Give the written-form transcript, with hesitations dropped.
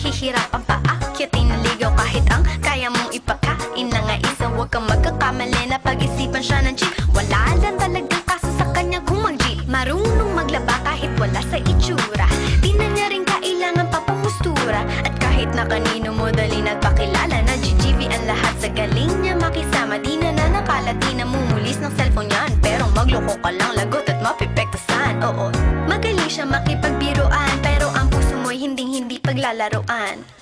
Nahihirapan pa akyatin ng ligaw kahit ang kaya mong ipakain na nga isa. Huwag kang magkakamali na pag-isipan siya ng chill. Wala lang talagang kaso sa kanya kung mag-G. Marunong maglaba kahit wala sa itsura. Di na niya rin kailangan pa pamustura. At kahit na kanino mo dali nagpakilala na GGV ang lahat sa galing niya makisama. Di na nakala, di na mumulis ng cellphone yan. Pero magloko ka lang, lagot at mapipektasan. Oo, magaling siya makipagbiruan, pero ang puso mo'y hinding-hindi paglalaroan.